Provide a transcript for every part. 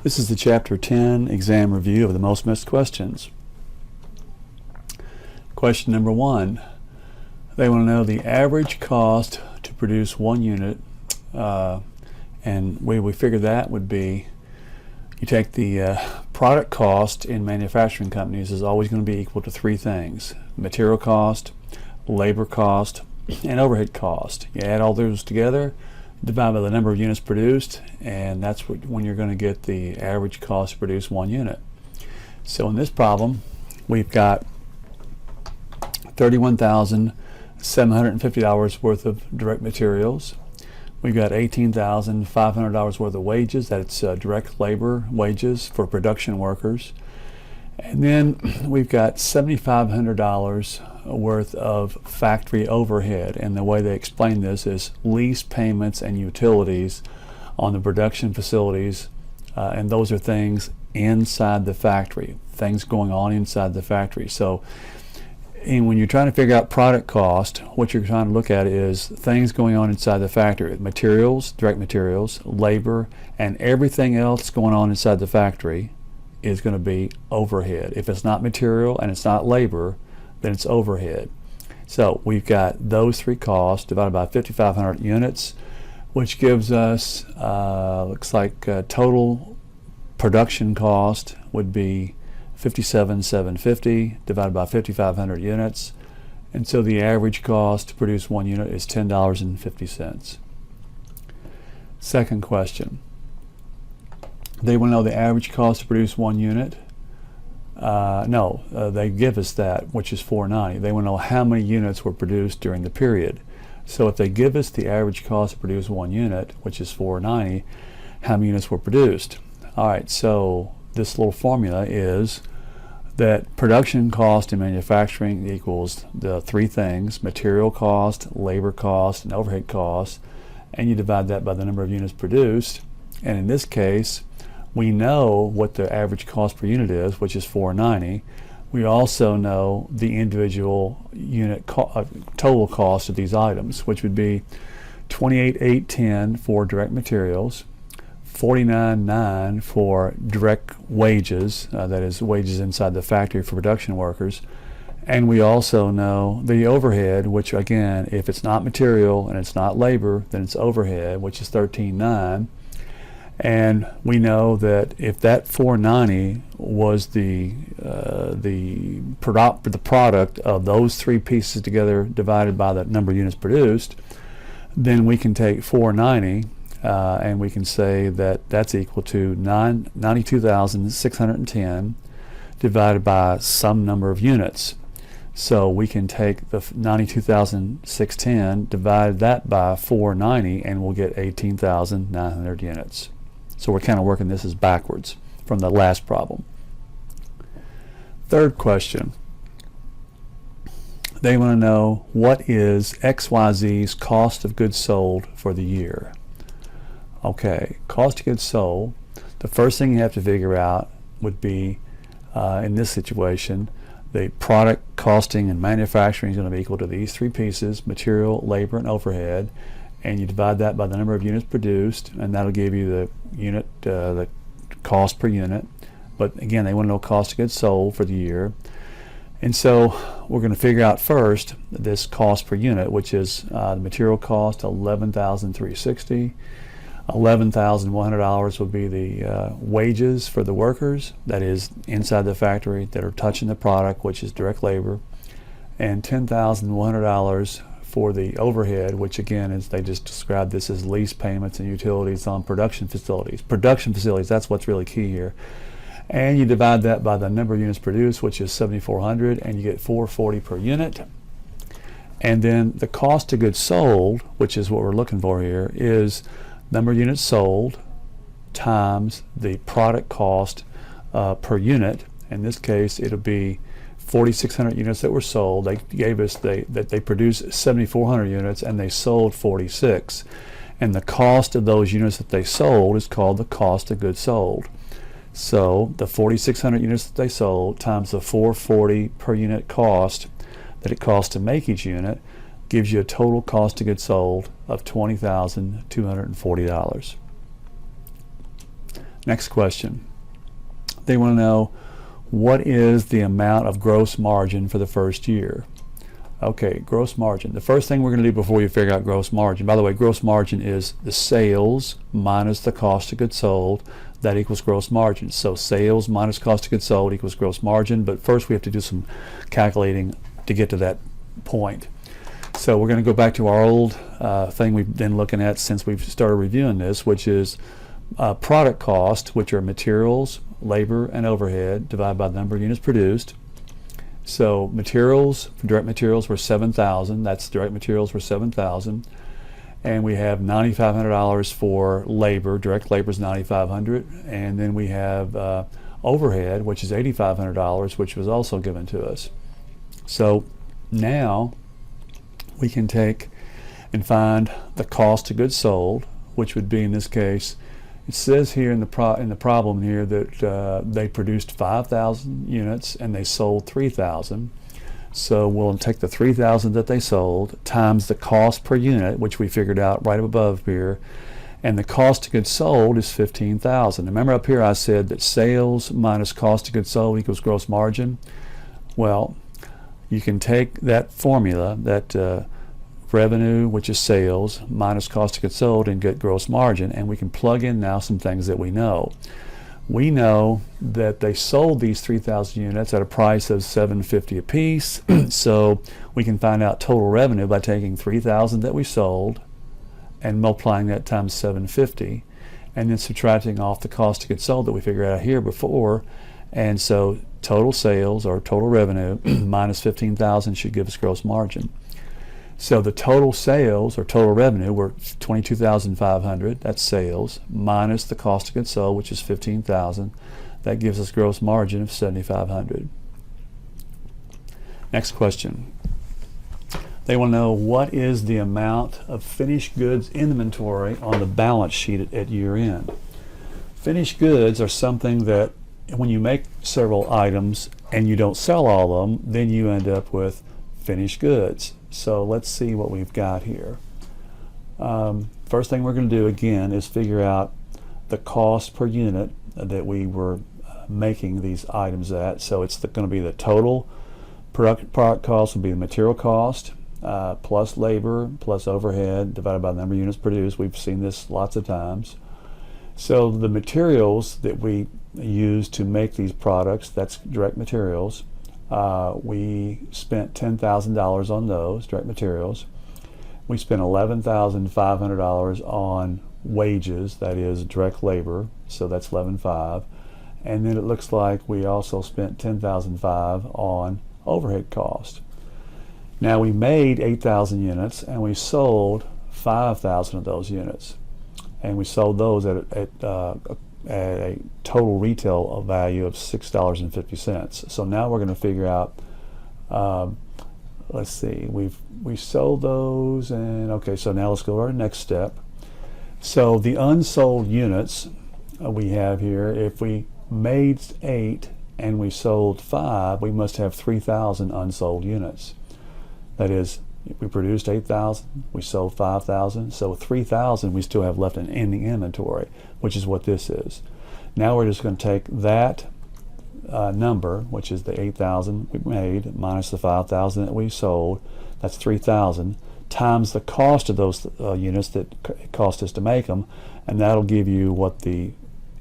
This is the Chapter 10 exam review of the most missed questions. Question number 1. They want to know the average cost to produce 1 unit, and the way we figure that would be you take the product cost in manufacturing companies is always going to be equal to 3 things: material cost, labor cost, and overhead cost. You add all those together, divide by the number of units produced, and that's when you're going to get the average cost to produce 1 unit. So in this problem, we've got $31,750 worth of direct materials. We've got $18,500 worth of wages. That's direct labor wages for production workers. And then we've got $7,500 worth of factory overhead, and the way they explain this is lease payments and utilities on the production facilities, and those are things inside the factory, things going on inside the factory. So when you're trying to figure out product cost, what you're trying to look at is things going on inside the factory: materials, direct materials, labor, and everything else going on inside the factory is going to be overhead. If it's not material and it's not labor, then it's overhead. So we've got those 3 costs divided by 5,500 units, which gives us, looks like total production cost would be $57,750 divided by 5,500 units. And so the average cost to produce 1 unit is $10.50. Second question. They want to know the average cost to produce 1 unit. They give us that, which is $4.90. They want to know how many units were produced during the period. So if they give us the average cost to produce 1 unit, which is $4.90, how many units were produced? All right, so this little formula is that production cost in manufacturing equals the 3 things: material cost, labor cost, and overhead cost, and you divide that by the number of units produced. And in this case, we know what the average cost per unit is, which is $4.90. We also know the individual unit total cost of these items, which would be $28,810 for direct materials, $49,900 for direct wages, that is wages inside the factory for production workers. And we also know the overhead, which again, if it's not material and it's not labor, then it's overhead, which is $13,900. And we know that if that $4.90 was the product of those 3 pieces together divided by the number of units produced, then we can take $4.90 and we can say that that's equal to $92,610 divided by some number of units. So we can take the $92,610, divide that by $4.90, and we'll get 18,900 units. So we're kind of working this as backwards from the last problem. Third question. They want to know what is XYZ's cost of goods sold for the year. Okay, cost of goods sold, the first thing you have to figure out would be, in this situation, the product costing and manufacturing is going to be equal to these 3 pieces: material, labor, and overhead. And you divide that by the number of units produced, and that'll give you the unit, the cost per unit. But again, they want to know cost of goods sold for the year. And so we're going to figure out first this cost per unit, which is the material cost, $11,360. $11,100 would be the wages for the workers, that is inside the factory, that are touching the product, which is direct labor, and $10,100 for the overhead, which again is, they just described this as lease payments and utilities on production facilities. Production facilities, that's what's really key here. And you divide that by the number of units produced, which is 7,400, and you get $440 per unit. And then the cost of goods sold, which is what we're looking for here, is number of units sold times the product cost per unit. In this case, it'll be 4,600 units that were sold. They gave us that they produced 7,400 units and they sold 46. And the cost of those units that they sold is called the cost of goods sold. So the 4,600 units that they sold times the 440 per unit cost that it costs to make each unit gives you a total cost of goods sold of $20,240. Next question. They want to know, what is the amount of gross margin for the first year? Okay, gross margin. The first thing we're going to do before you figure out gross margin, by the way, gross margin is the sales minus the cost of goods sold. That equals gross margin. So sales minus cost of goods sold equals gross margin. But first we have to do some calculating to get to that point. So we're going to go back to our old thing we've been looking at since we've started reviewing this, which is product cost, which are materials, labor, and overhead, divided by the number of units produced. So materials, direct materials were 7,000. That's direct materials were 7,000. And we have $9,500 for labor. Direct labor is $9,500. And then we have overhead, which is $8,500, which was also given to us. So now we can take and find the cost of goods sold, which would be, in this case, it says here in the problem here that they produced 5,000 units and they sold 3,000. So we'll take the 3,000 that they sold times the cost per unit, which we figured out right above here, and the cost of goods sold is 15,000. Remember up here I said that sales minus cost of goods sold equals gross margin. Well, you can take that formula, that revenue, which is sales, minus cost of goods sold, and get gross margin, and we can plug in now some things that we know. We know that they sold these 3,000 units at a price of $750 a piece, so we can find out total revenue by taking 3,000 that we sold and multiplying that times $750, and then subtracting off the cost of goods sold that we figured out here before. And so total sales, or total revenue, minus 15,000 should give us gross margin. So the total sales, or total revenue, were 22,500. That's sales, minus the cost of goods sold, which is 15,000. That gives us gross margin of 7,500. Next question. They want to know, what is the amount of finished goods inventory on the balance sheet at year end? Finished goods are something that when you make several items and you don't sell all of them, then you end up with finished goods. So let's see what we've got here. First thing we're going to do again is figure out the cost per unit that we were making these items at. So it's going to be the total product cost will be the material cost plus labor plus overhead divided by the number of units produced. We've seen this lots of times. So the materials that we use to make these products, that's direct materials. We spent $10,000 on those direct materials. We spent $11,500 on wages, that is direct labor, so that's $11,500. And then it looks like we also spent $10,500 on overhead cost. Now we made 8,000 units and we sold 5,000 of those units, and we sold those at a total retail value of $6.50. So now we're going to figure out, let's see, we sold those, and okay, so now let's go to our next step. So the unsold units we have here, if we made 8 and we sold 5, we must have 3,000 unsold units. That is, we produced 8,000, we sold 5,000, so 3,000 we still have left in ending inventory, which is what this is. Now we're just going to take that number, which is the 8,000 we made, minus the 5,000 that we sold, that's 3,000, times the cost of those units that it cost us to make them, and that'll give you what the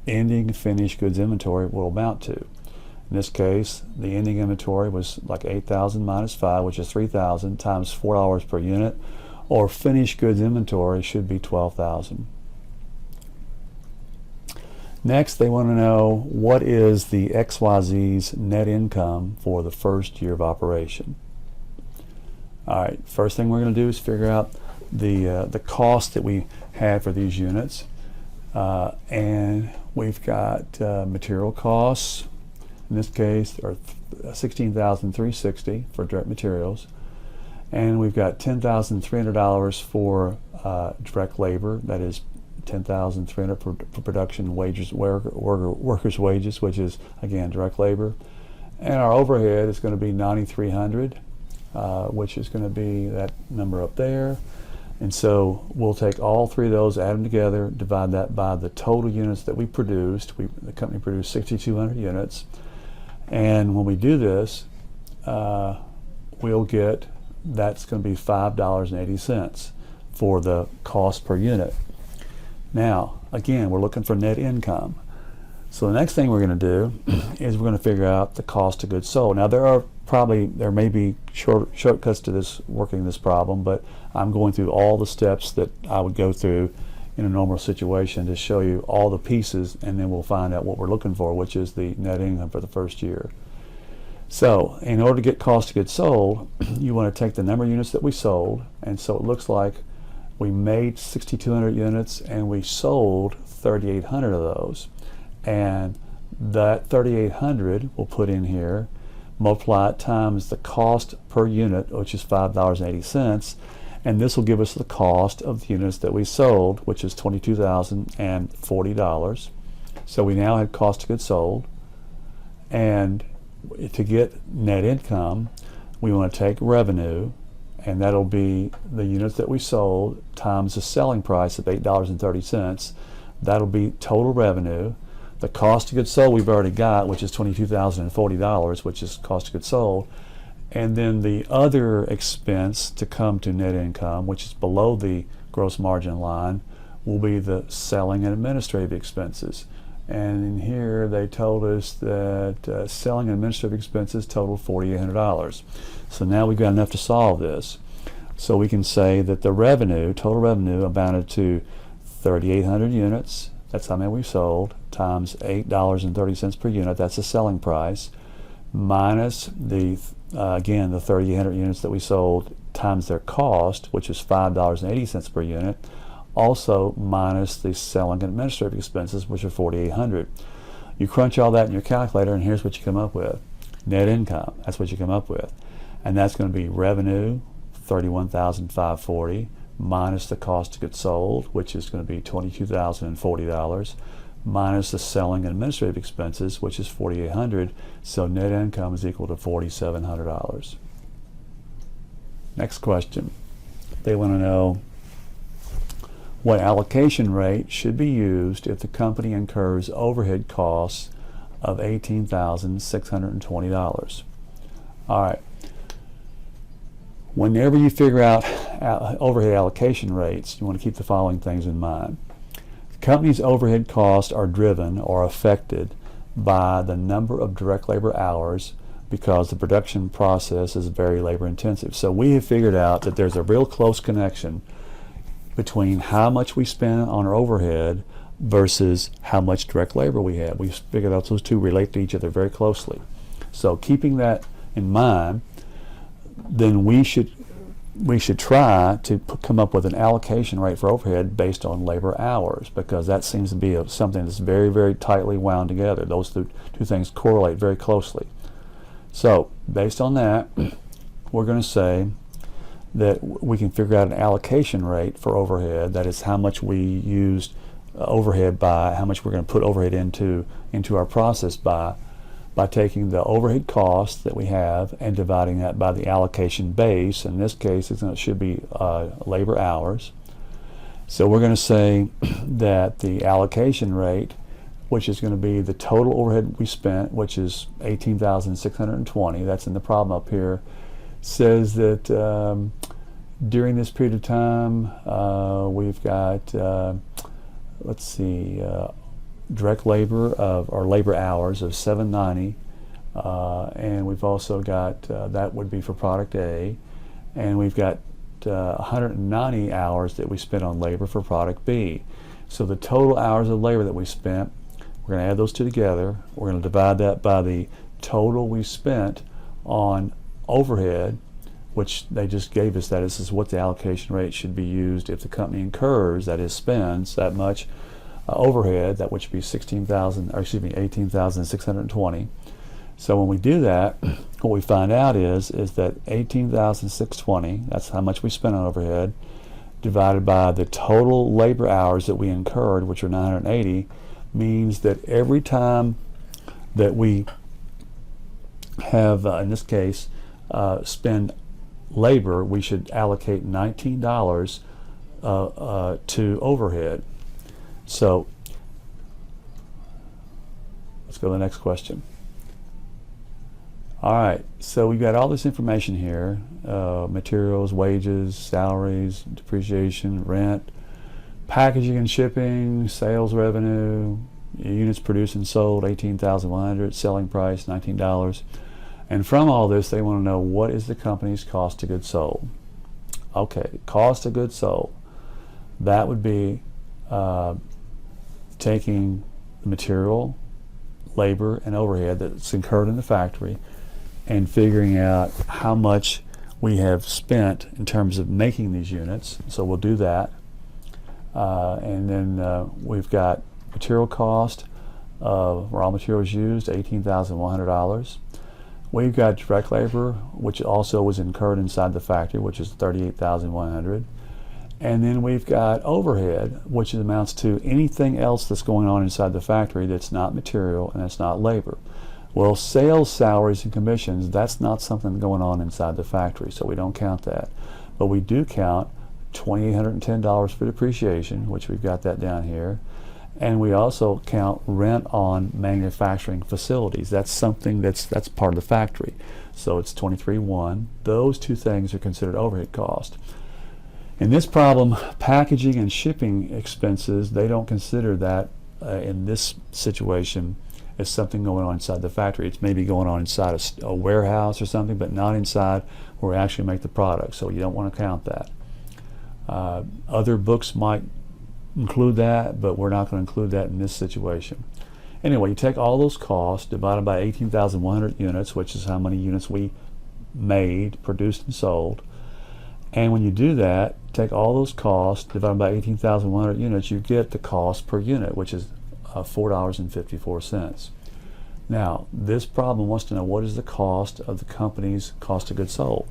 ending finished goods inventory will amount to. In this case, the ending inventory was like 8,000 minus 5, which is 3,000, times $4 per unit, or finished goods inventory should be 12,000. Next, they want to know, what is the XYZ's net income for the first year of operation? All right, first thing we're going to do is figure out the cost that we had for these units, and we've got material costs. In this case, are $16,360 for direct materials, and we've got $10,300 for direct labor. That is $10,300 for production wages, workers' wages, which is again direct labor. And our overhead is going to be $9,300, which is going to be that number up there. And so we'll take all three of those, add them together, divide that by the total units that we produced. The company produced 6,200 units. And when we do this, we'll get, that's going to be $5.80 for the cost per unit. Now, again, we're looking for net income. So the next thing we're going to do is we're going to figure out the cost of goods sold. Now, there may be shortcuts to this, working this problem, but I'm going through all the steps that I would go through in a normal situation to show you all the pieces, and then we'll find out what we're looking for, which is the net income for the first year. So in order to get cost of goods sold, you want to take the number of units that we sold, and so it looks like we made 6,200 units and we sold 3,800 of those. And that 3,800 we'll put in here, multiply it times the cost per unit, which is $5.80, and this will give us the cost of the units that we sold, which is $22,040. So we now had cost of goods sold, and to get net income, we want to take revenue, and that'll be the units that we sold times the selling price of $8.30. That'll be total revenue. The cost of goods sold we've already got, which is $22,040, which is cost of goods sold. And then the other expense to come to net income, which is below the gross margin line, will be the selling and administrative expenses. And in here they told us that selling and administrative expenses total $4,800. So now we've got enough to solve this. So we can say that the revenue, total revenue, amounted to 3,800 units. That's how many we sold, times $8.30 per unit. That's the selling price, minus the again the 3,800 units that we sold times their cost, which is $5.80 per unit. Also minus the selling and administrative expenses, which are $4,800. You crunch all that in your calculator, and here's what you come up with: net income. That's what you come up with, and that's going to be revenue, $31,540. minus the cost of goods sold, which is going to be $22,040, minus the selling and administrative expenses, which is $4,800. So net income is equal to $4,700. Next question. They want to know what allocation rate should be used if the company incurs overhead costs of $18,620. All right. Whenever you figure out overhead allocation rates, you want to keep the following things in mind. The company's overhead costs are driven or affected by the number of direct labor hours, because the production process is very labor intensive. So we have figured out that there's a real close connection between how much we spend on our overhead versus how much direct labor we have. We've figured out those two relate to each other very closely. So keeping that in mind, then we should try to come up with an allocation rate for overhead based on labor hours, because that seems to be something that's very, very tightly wound together. Those two things correlate very closely. So based on that, we're going to say that we can figure out an allocation rate for overhead. That is how much we used overhead by, how much we're going to put overhead into our process by taking the overhead costs that we have and dividing that by the allocation base. In this case, it should be labor hours. So we're going to say that the allocation rate, which is going to be the total overhead we spent, which is $18,620, that's in the problem up here, says that during this period of time we've got, let's see, direct labor or labor hours of 790, and we've also got that would be for product A, and we've got 190 hours that we spent on labor for product B. So the total hours of labor that we spent, we're going to add those two together. We're going to divide that by the total we spent on overhead, which they just gave us. That is what the allocation rate should be used if the company incurs, that is spends, that much overhead, that which would be 18,620. So when we do that, what we find out is that 18,620, that's how much we spent on overhead, divided by the total labor hours that we incurred, which are 980, means that every time that we have, in this case, spend labor, we should allocate $19 to overhead. So let's go to the next question. All right, so we've got all this information here, materials, wages, salaries, depreciation, rent, packaging and shipping, sales revenue, units produced and sold, 18,100, selling price, $19. And from all this, they want to know what is the company's cost of goods sold. Okay, cost of goods sold. That would be taking the material, labor, and overhead that's incurred in the factory and figuring out how much we have spent in terms of making these units. So we'll do that. And then we've got material cost of raw materials used, $18,100. We've got direct labor, which also was incurred inside the factory, which is $38,100. And then we've got overhead, which amounts to anything else that's going on inside the factory that's not material and that's not labor. Well, sales, salaries, and commissions, that's not something going on inside the factory, so we don't count that. But we do count $2,810 for depreciation, which we've got that down here. And we also count rent on manufacturing facilities. That's something that's part of the factory. So it's 23.1. Those two things are considered overhead cost. In this problem, packaging and shipping expenses, they don't consider that in this situation as something going on inside the factory. It's maybe going on inside a warehouse or something, but not inside where we actually make the product. So you don't want to count that. Other books might include that, but we're not going to include that in this situation. Anyway, you take all those costs divided by 18,100 units, which is how many units we made, produced, and sold. And when you do that, take all those costs divided by 18,100 units, you get the cost per unit, which is $4.54. Now, this problem wants to know what is the cost of the company's cost of goods sold.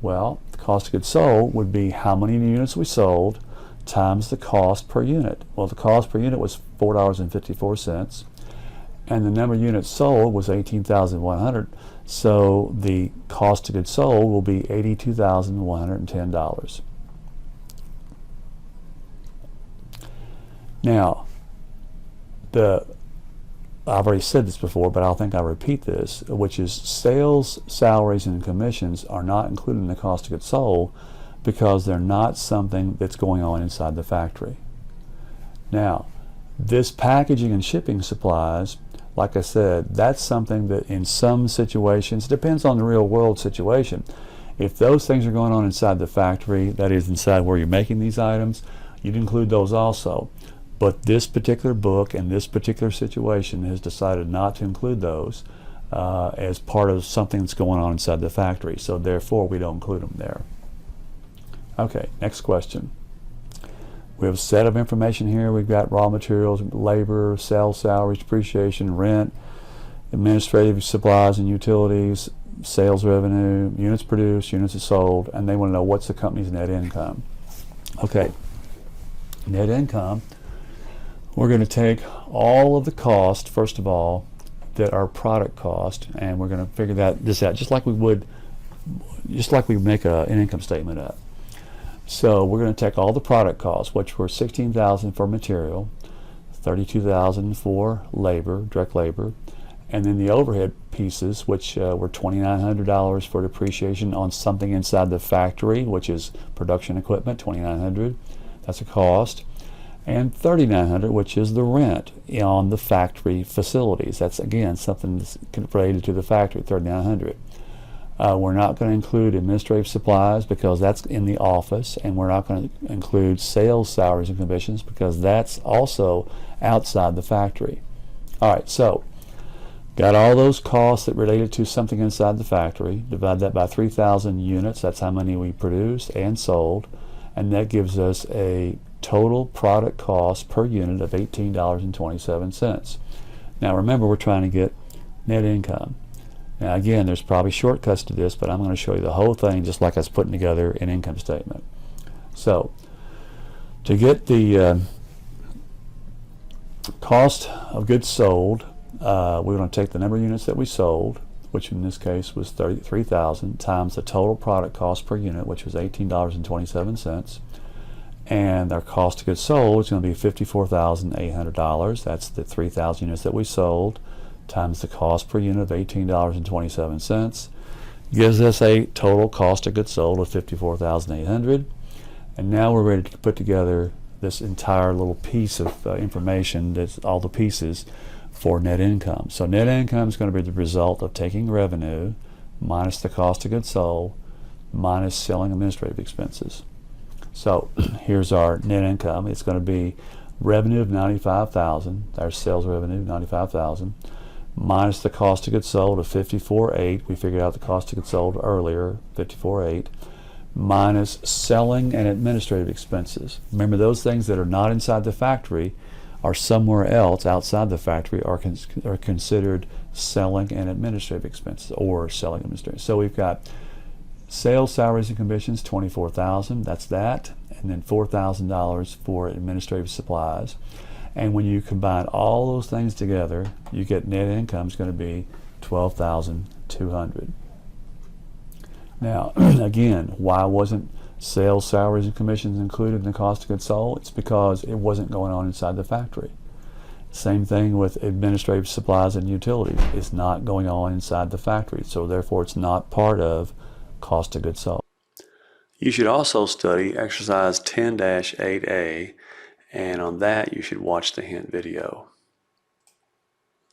Well, the cost of goods sold would be how many units we sold times the cost per unit. Well, the cost per unit was $4.54, and the number of units sold was 18,100. So the cost of goods sold will be $82,110. Now, I've already said this before, but I think I'll repeat this, which is sales, salaries, and commissions are not included in the cost of goods sold because they're not something that's going on inside the factory. Now, this packaging and shipping supplies, like I said, that's something that in some situations, depends on the real world situation. If those things are going on inside the factory, that is inside where you're making these items, you'd include those also. But this particular book and this particular situation has decided not to include those as part of something that's going on inside the factory. So therefore, we don't include them there. Okay, next question. We have a set of information here. We've got raw materials, labor, sales, salaries, depreciation, rent, administrative supplies and utilities, sales revenue, units produced, units sold, and they want to know what's the company's net income. Okay, net income. We're going to take all of the cost, first of all, that are product cost, and we're going to figure this out just like we make an income statement up. So we're going to take all the product costs, which were $16,000 for material, $32,000 for labor, direct labor, and then the overhead pieces, which were $2,900 for depreciation on something inside the factory, which is production equipment, $2,900. That's a cost. And $3,900, which is the rent on the factory facilities. That's, again, something that's related to the factory, $3,900. We're not going to include administrative supplies because that's in the office, and we're not going to include sales, salaries, and commissions because that's also outside the factory. All right, so got all those costs that related to something inside the factory. Divide that by 3,000 units. That's how many we produced and sold, and that gives us a total product cost per unit of $18.27. Now remember, we're trying to get net income. Now again, there's probably shortcuts to this, but I'm going to show you the whole thing just like I was putting together an income statement. So to get the cost of goods sold, we're going to take the number of units that we sold, which in this case was 33,000, times the total product cost per unit, which was $18.27. And our cost of goods sold is going to be $54,800. That's the 3,000 units that we sold times the cost per unit of $18.27. Gives us a total cost of goods sold of $54,800. And now we're ready to put together this entire little piece of information, that's all the pieces for net income. So net income is going to be the result of taking revenue minus the cost of goods sold minus selling administrative expenses. So here's our net income. It's going to be revenue of $95,000, our sales revenue, $95,000, minus the cost of goods sold of $54,800. We figured out the cost of goods sold earlier, $54,800, minus selling and administrative expenses. Remember, those things that are not inside the factory are somewhere else outside the factory are considered selling and administrative expenses, or selling administrative. So we've got sales, salaries, and commissions, $24,000. That's that, and then $4,000 for administrative supplies. And when you combine all those things together, you get net income is going to be $12,200. Now, again, why wasn't sales, salaries, and commissions included in the cost of goods sold? It's because it wasn't going on inside the factory. Same thing with administrative supplies and utilities. It's not going on inside the factory, so therefore it's not part of cost of goods sold. You should also study exercise 10-8A, and on that you should watch the hint video.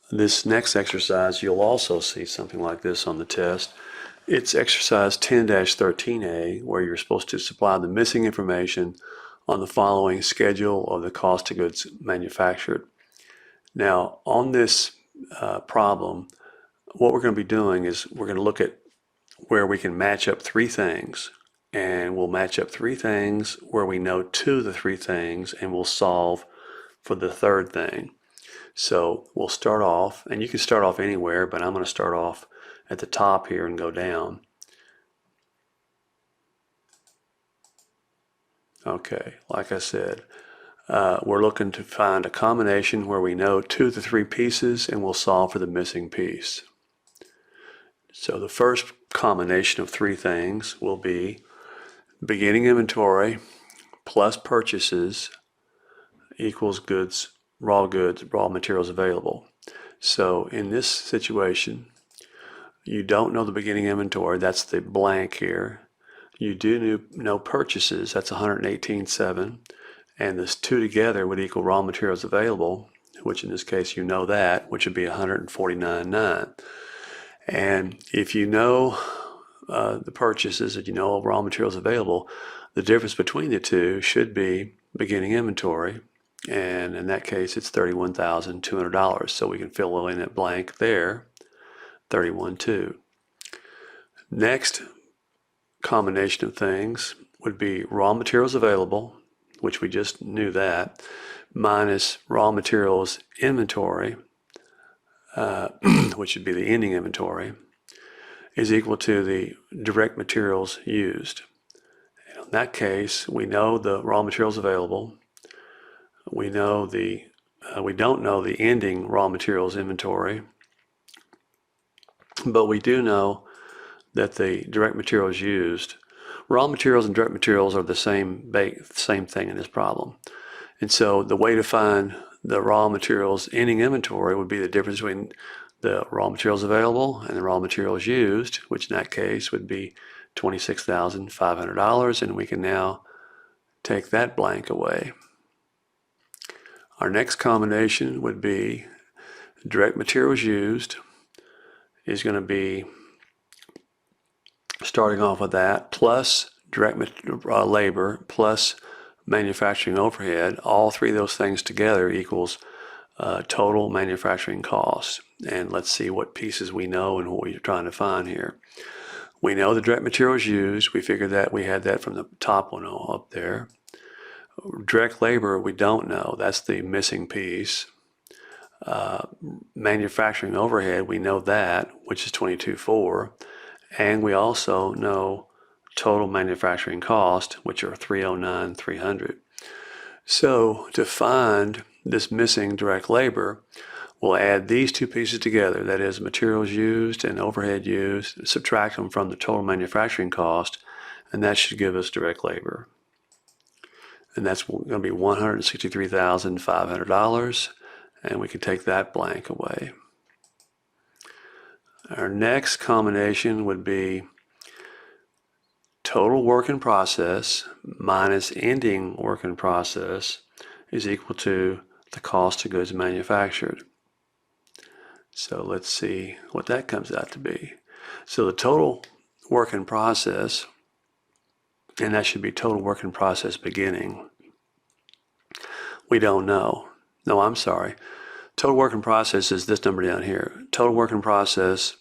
This next exercise, you'll also see something like this on the test. It's exercise 10-13A, where you're supposed to supply the missing information on the following schedule of the cost of goods manufactured. Now, on this problem, what we're going to be doing is we're going to look at where we can match up three things, and we'll match up three things where we know two of the three things, and we'll solve for the third thing. So we'll start off, and you can start off anywhere, but I'm going to start off at the top here and go down. Okay, like I said, we're looking to find a combination where we know two of the three pieces, and we'll solve for the missing piece. So the first combination of three things will be beginning inventory plus purchases equals raw materials available. So in this situation, you don't know the beginning inventory, that's the blank here. You do know purchases, that's 118.7, and this two together would equal raw materials available, which in this case you know that, which would be 149.9. And if you know the purchases, and you know raw materials available, the difference between the two should be beginning inventory, and in that case it's $31,200. So we can fill in that blank there, 31.2. Next combination of things would be raw materials available, which we just knew that, minus raw materials inventory, which would be the ending inventory, is equal to the direct materials used. And in that case, we know the raw materials available. We know we don't know the ending raw materials inventory, but we do know that the direct materials used, raw materials and direct materials are the same thing in this problem. And so the way to find the raw materials ending inventory would be the difference between the raw materials available and the raw materials used, which in that case would be $26,500, and we can now take that blank away. Our next combination would be direct materials used is going to be, starting off with that, plus direct labor plus manufacturing overhead. All three of those things together equals total manufacturing costs. And let's see what pieces we know and what we're trying to find here. We know the direct materials used. We figured that we had that from the top one up there. Direct labor we don't know. That's the missing piece. Manufacturing overhead, we know that, which is 22.4. And we also know total manufacturing cost, which are 309,300. So to find this missing direct labor, we'll add these two pieces together, that is materials used and overhead used, subtract them from the total manufacturing cost, and that should give us direct labor. and that's going to be $163,500, and we can take that blank away. Our next combination would be total work in process minus ending work in process is equal to the cost of goods manufactured. So let's see what that comes out to be. So the total work in process, and that should be total work in process beginning, we don't know. No, I'm sorry. Total work in process is this number down here. Total work in process,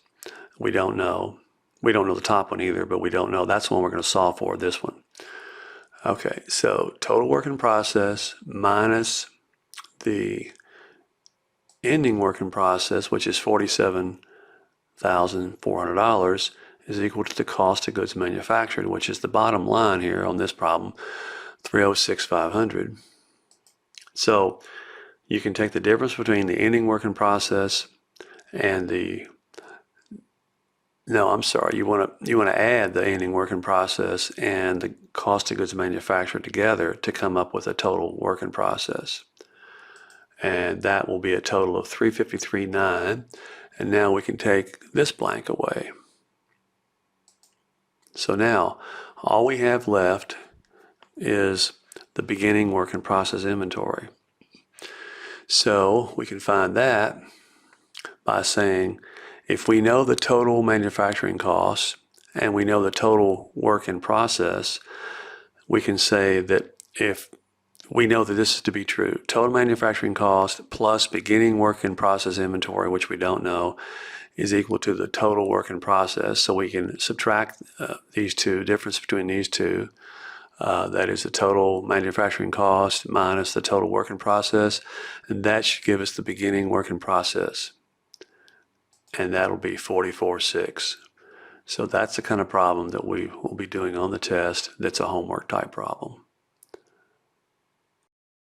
we don't know. We don't know the top one either, but we don't know. That's the one we're going to solve for, this one. Okay, so total work in process minus the ending work in process, which is $47,400, is equal to the cost of goods manufactured, which is the bottom line here on this problem, $306,500. So you can take the difference between the ending work in process and the, no, I'm sorry, you want to add the ending work in process and the cost of goods manufactured together to come up with a total work in process. And that will be a total of $353,900. And now we can take this blank away. So now all we have left is the beginning work in process inventory. So we can find that by saying if we know the total manufacturing costs and we know the total work in process, we can say that if we know that this is to be true, total manufacturing cost plus beginning work in process inventory, which we don't know, is equal to the total work in process. So we can subtract these two, difference between these two. That is the total manufacturing cost minus the total work in process, and that should give us the beginning work in process, and that'll be 44.6. So that's the kind of problem that we will be doing on the test. That's a homework type problem.